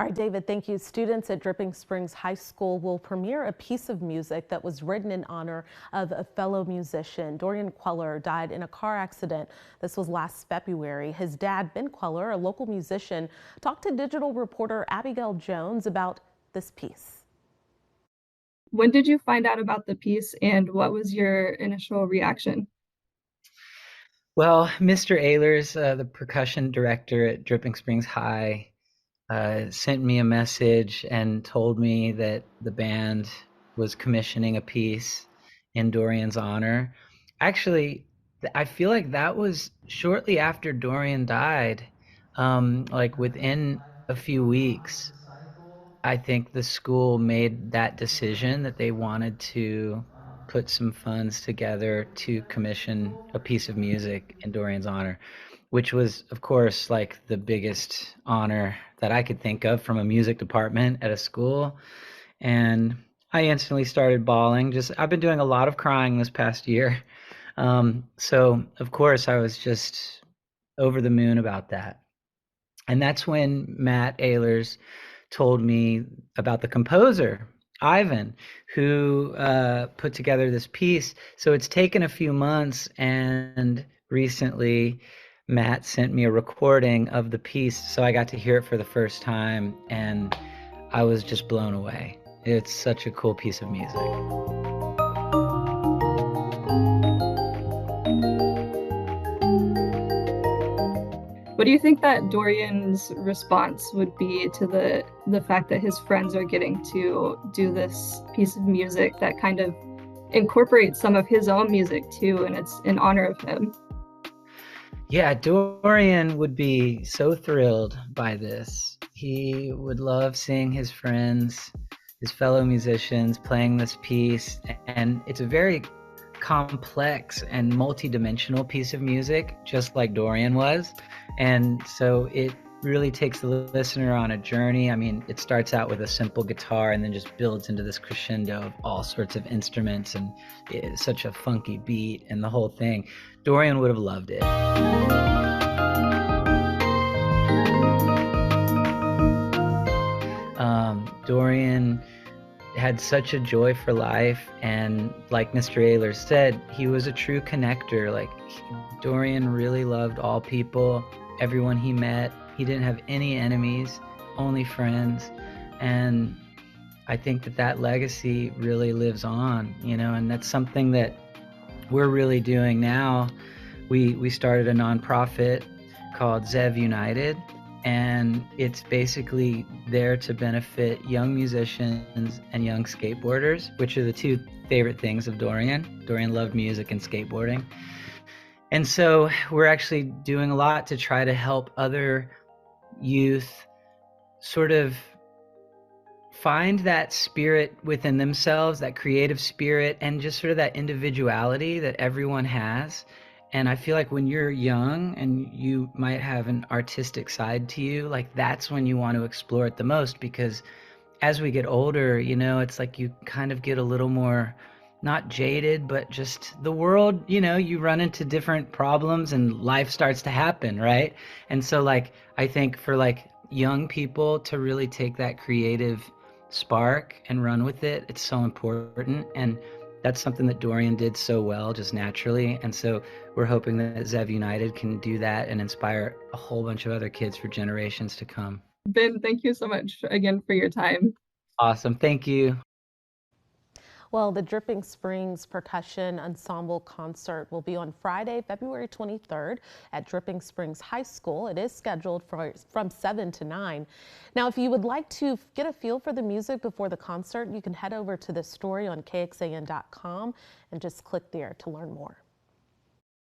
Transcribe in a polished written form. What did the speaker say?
All right, David, thank you. Students at Dripping Springs High School will premiere a piece of music that was written in honor of a fellow musician. Dorian Kweller died in a car accident. This was last February. His dad, Ben Kweller, a local musician, talked to digital reporter Abigail Jones about this piece. When did you find out about the piece and what was your initial reaction? Well, Mr. Ehlers, the percussion director at Dripping Springs High, sent me a message and told me that the band was commissioning a piece in Dorian's honor. Actually, I feel like that was shortly after Dorian died, like within a few weeks. I think the school made that decision that they wanted to put some funds together to commission a piece of music in Dorian's honor, which was, of course, like the biggest honor that I could think of from a music department at a school. And I instantly started bawling. I've been doing a lot of crying this past year. So, of course, I was just over the moon about that. And that's when Matt Ehlers told me about the composer, Ivan, who put together this piece. So it's taken a few months, and recently Matt sent me a recording of the piece. So I got to hear it for the first time, and I was just blown away. It's such a cool piece of music. What do you think that Dorian's response would be to the fact that his friends are getting to do this piece of music that kind of incorporates some of his own music too, and it's in honor of him? Yeah, Dorian would be so thrilled by this. He would love seeing his friends, his fellow musicians playing this piece, and it's a very complex and multi-dimensional piece of music, just like Dorian was. And so it really takes the listener on a journey. I mean, it starts out with a simple guitar and then just builds into this crescendo of all sorts of instruments, and it's such a funky beat and the whole thing. Dorian would have loved it. Dorian had such a joy for life, and like Mr. Ehlers said, he was a true connector. Dorian really loved all people, everyone he met. He didn't have any enemies, only friends. And I think that legacy really lives on, and that's something that we're really doing now. We started a nonprofit called Zev United, and it's basically there to benefit young musicians and young skateboarders, which are the two favorite things of Dorian. Dorian loved music and skateboarding. And so we're actually doing a lot to try to help other youth sort of find that spirit within themselves, that creative spirit, and just sort of that individuality that everyone has. And I feel like when you're young and you might have an artistic side to you, like that's when you want to explore it the most, because as we get older, it's like you kind of get a little more, not jaded, but just the world, you run into different problems and life starts to happen, right? And so I think for young people to really take that creative spark and run with it, it's so important. And that's something that Dorian did so well, just naturally. And so we're hoping that Zev United can do that and inspire a whole bunch of other kids for generations to come. Ben, thank you so much again for your time. Awesome. Thank you. Well, the Dripping Springs Percussion Ensemble concert will be on Friday, February 23rd at Dripping Springs High School. It is scheduled from 7 to 9. Now, if you would like to get a feel for the music before the concert, you can head over to the story on KXAN.com and just click there to learn more.